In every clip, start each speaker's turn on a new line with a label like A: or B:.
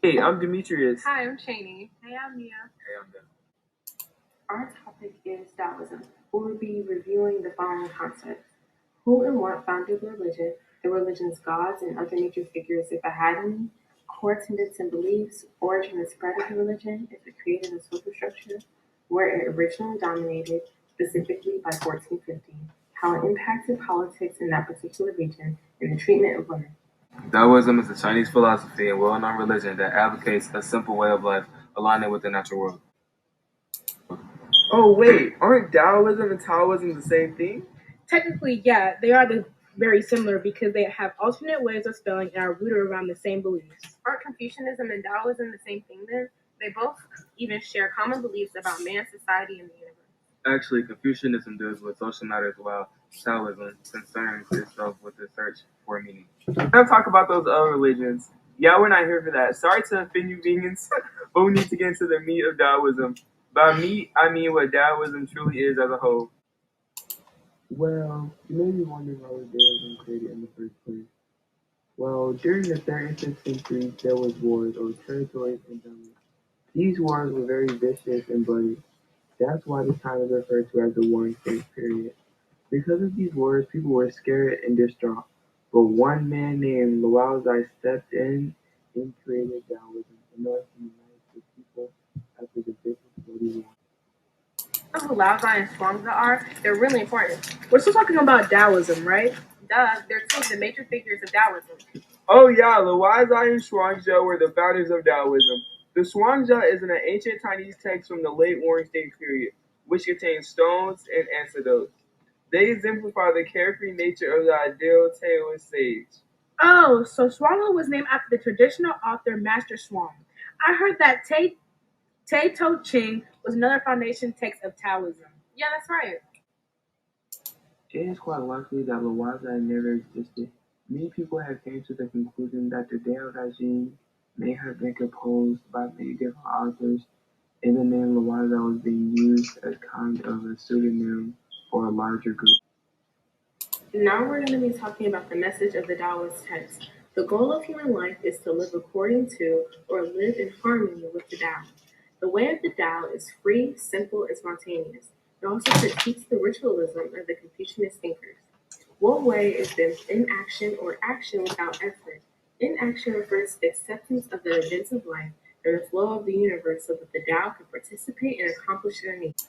A: Hey, I'm Demetrius.
B: Hi, I'm Chanie.
C: Hey, I'm Mia.
A: Hey, I'm Ben.
D: Our topic is Daoism. We will be reviewing the following concepts: who and what founded the religion's gods and other major figures if it had any, core tenets and beliefs, origin and spread of the religion, if it created a social structure, where it originally dominated, specifically by 1450, how it impacted politics in that particular region, and the treatment of women.
A: Daoism is a Chinese philosophy and well-known religion that advocates a simple way of life aligning with the natural world. Oh wait, aren't Daoism and Taoism the same thing?
B: Technically, yeah, they are very similar because they have alternate ways of spelling and are rooted around the same beliefs.
C: Aren't Confucianism and Daoism the same thing then? They both even share common beliefs about man, society, and the universe.
A: Actually, Confucianism deals with social matters while Taoism concerns itself with the search for meaning. Let's talk about those other religions. Yeah, we're not here for that. Sorry to offend you vegans, but we need to get into the meat of Taoism. By meat, I mean what Taoism truly is as a whole.
E: Well, you may be wondering how was Daoism created in the first place. Well, during the 3rd and 5th centuries, there was wars over territories and dominance. These wars were very vicious and bloody. That's why this time is referred to as the Warring States period. Because of these wars, people were scared and distraught. But one man named Louisiant stepped in and created Daoism in order to unite the people after the vicious bloody war.
C: You know who Laozi and Shuangzi are? They're really important.
B: We're still talking about Taoism, right?
C: Duh, they're two of the major figures of Daoism.
A: Oh yeah, Luizai and Shuangzi were the founders of Taoism. The Shuangzi is an ancient Chinese text from the late Warring States period, which contains stones and antidotes. They exemplify the carefree nature of the ideal Taoist sage.
B: Oh, so Shuangzi was named after the traditional author Master Shuang. I heard that Tai To Ching was another foundation text of Taoism.
C: Yeah, that's right.
E: It is quite likely that Louisiant never existed. Many people have came to the conclusion that the Dao Daijing may have been composed by many different authors, and the name Louisiant was being used as kind of a pseudonym for a larger group.
D: Now we're going to be talking about the message of the Taoist text. The goal of human life is to live according to or live in harmony with the Tao. The way of the Tao is free, simple, and spontaneous. It also critiques the ritualism of the Confucianist thinkers. One way is the inaction or action without effort. Inaction refers to the acceptance of the events of life and the flow of the universe so that the Tao can participate and accomplish their needs.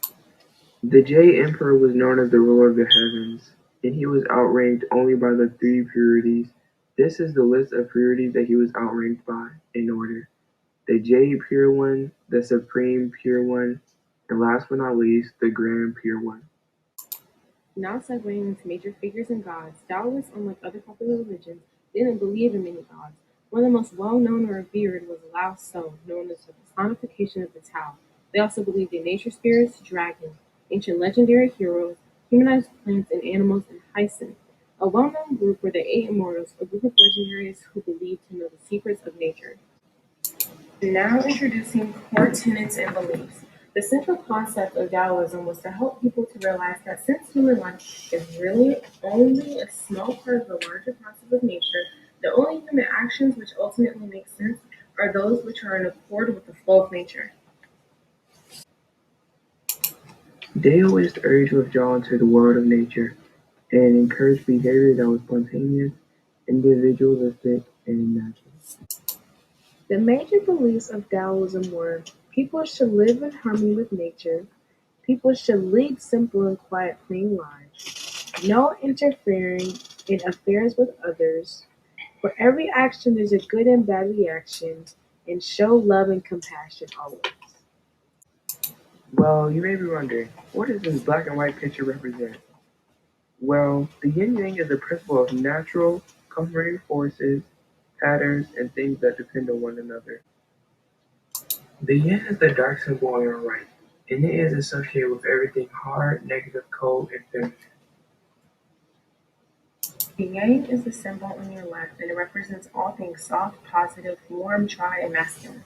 E: The Jade Emperor was known as the ruler of the heavens, and he was outranked only by the 3 purities. This is the list of purities that he was outranked by, in order: the Jade Pure One, the Supreme Pure One, and last but not least, the Grand Pure One.
D: Now segueing into major figures and gods, Taoists, unlike other popular religions, didn't believe in many gods. One of the most well-known or revered was Lao Tzu, known as the personification of the Tao. They also believed in nature spirits, dragons, ancient legendary heroes, humanized plants and animals, and Hyson. A well-known group were the Eight Immortals, a group of legendaries who believed to know the secrets of nature. Now introducing core tenets and beliefs. The central concept of Taoism was to help people to realize that since human life is really only a small part of the larger process of nature, the only human actions which ultimately make sense are those which are in accord with the flow of nature.
E: Daoists urged withdrawal into the world of nature and encouraged behavior that was spontaneous, individualistic, and natural.
B: The major beliefs of Taoism were people should live in harmony with nature, people should lead simple and quiet clean lives, no interfering in affairs with others, for every action there's a good and bad reaction, and show love and compassion always.
E: Well, you may be wondering, what does this black and white picture represent? Well, the yin-yang is the principle of natural, comforting forces, patterns, and things that depend on one another. The yin is the dark symbol on your right, and it is associated with everything hard, negative, cold, and feminine.
D: The yang is the symbol on your left, and it represents all things soft, positive, warm, dry, and masculine.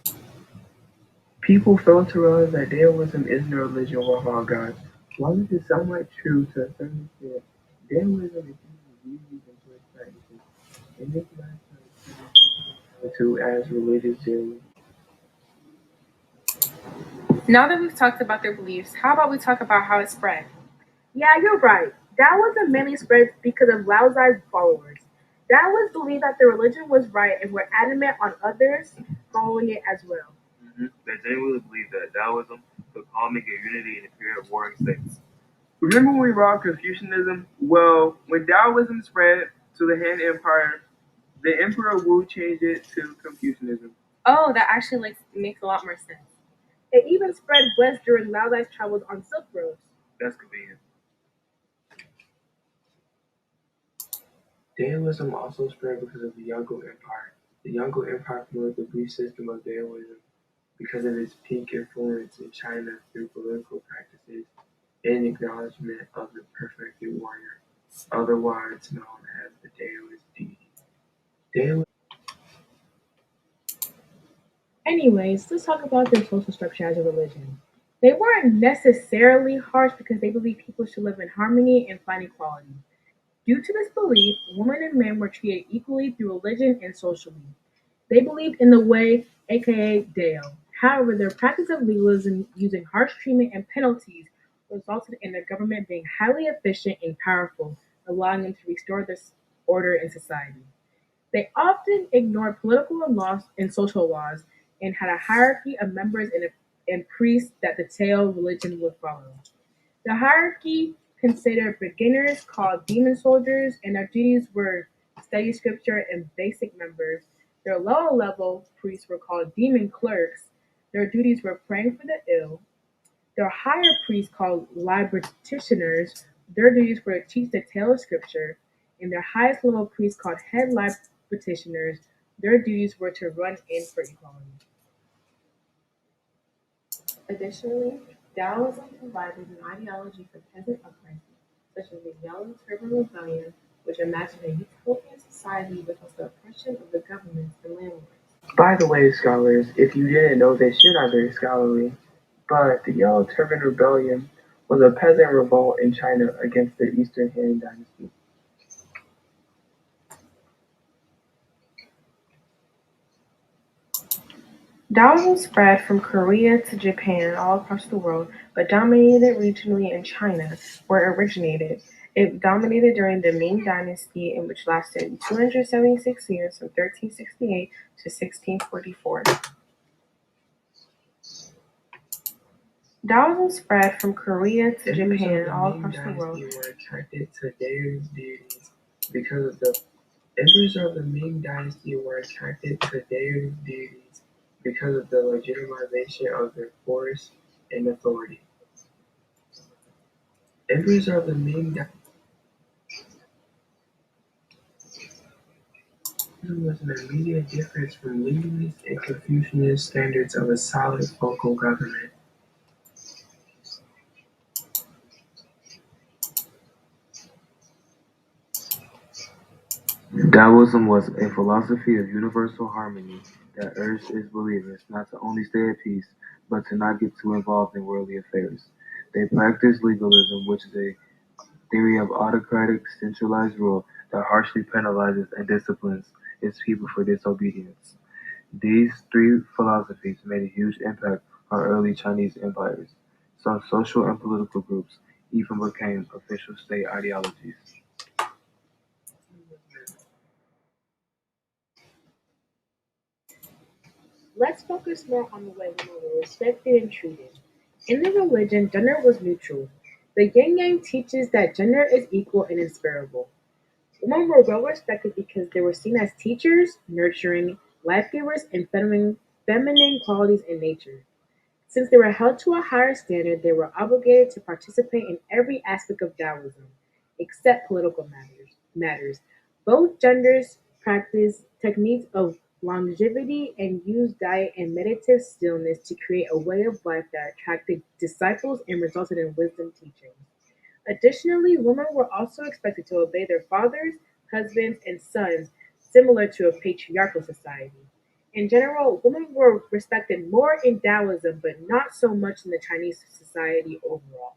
E: People fail to realize that Daoism isn't a religion with all gods. While this is somewhat true to a certain extent, Daoism is usually views and choice practices, and this last time to as religious daily.
C: Now that we've talked about their beliefs, how about we talk about how it spread?
B: Yeah, you're right. Taoism mainly spread because of Lao Tzu's followers. Taoists believed that their religion was right and were adamant on others following it as well.
A: They genuinely believe that Daoism could calming and unity in a period of warring states. Remember when we brought Confucianism? Well, when Taoism spread to the Han Empire, the Emperor Wu changed it to Confucianism.
C: Oh, that actually makes a lot more sense.
B: It even spread west during Lao Tzu's travels on Silk Roads.
A: That's convenient.
E: Daoism also spread because of the Yongle Empire. The Yongle Empire promoted the belief system of Daoism because of its peak influence in China through political practices and acknowledgement of the perfected warrior, otherwise known as the Daoist deity. Daoism
B: Anyways, let's talk about their social structure as a religion. They weren't necessarily harsh because they believed people should live in harmony and find equality. Due to this belief, women and men were treated equally through religion and socially. They believed in the way, aka Dao. However, their practice of legalism using harsh treatment and penalties resulted in their government being highly efficient and powerful, allowing them to restore this order in society. They often ignored political and laws and social laws and had a hierarchy of members and priests that the Tao religion would follow. The hierarchy considered beginners called demon soldiers, and their duties were study scripture and basic members. Their lower level priests were called demon clerks. Their duties were praying for the ill. Their higher priests, called librarians, their duties were to teach the tale of scripture. And their highest level priests, called head librarians, their duties were to run in for equality.
D: Additionally, Daoism provided an ideology for peasant uprising, such as the Yellow Turban Rebellion, which imagined a utopian society without the oppression of the governments and landlords.
E: By the way, scholars, if you didn't know this, you're not very scholarly. But the Yellow Turban Rebellion was a peasant revolt in China against the Eastern Han Dynasty.
D: Daoism spread from Korea to Japan and all across the world, but dominated regionally in China, where it originated. It dominated during the Ming Dynasty, in which lasted 276 years from 1368 to 1644. Daoism spread from Korea to Japan and all across the world.
E: Were attracted to Daoist deities because of the Emperors of the Ming Dynasty were attracted to Daoist deities because of the legitimization of their force and authority. Emperors of the Ming Dynasty was an immediate difference from legalist and Confucianist standards of a solid focal government.
A: Taoism was a philosophy of universal harmony that urged its believers not to only stay at peace, but to not get too involved in worldly affairs. They practiced legalism, which is a theory of autocratic, centralized rule that harshly penalizes and disciplines its people for disobedience. These three philosophies made a huge impact on early Chinese empires. Some social and political groups even became official state ideologies.
B: Let's focus more on the way women were respected and treated. In the religion, gender was neutral. The Yin Yang teaches that gender is equal and inseparable. Women were well respected because they were seen as teachers, nurturing, life givers, and feminine qualities in nature. Since they were held to a higher standard, they were obligated to participate in every aspect of Taoism, except political matters. Both genders practiced techniques of longevity and used diet and meditative stillness to create a way of life that attracted disciples and resulted in wisdom teachings. Additionally, women were also expected to obey their fathers, husbands, and sons, similar to a patriarchal society. In general, women were respected more in Taoism, but not so much in the Chinese society overall.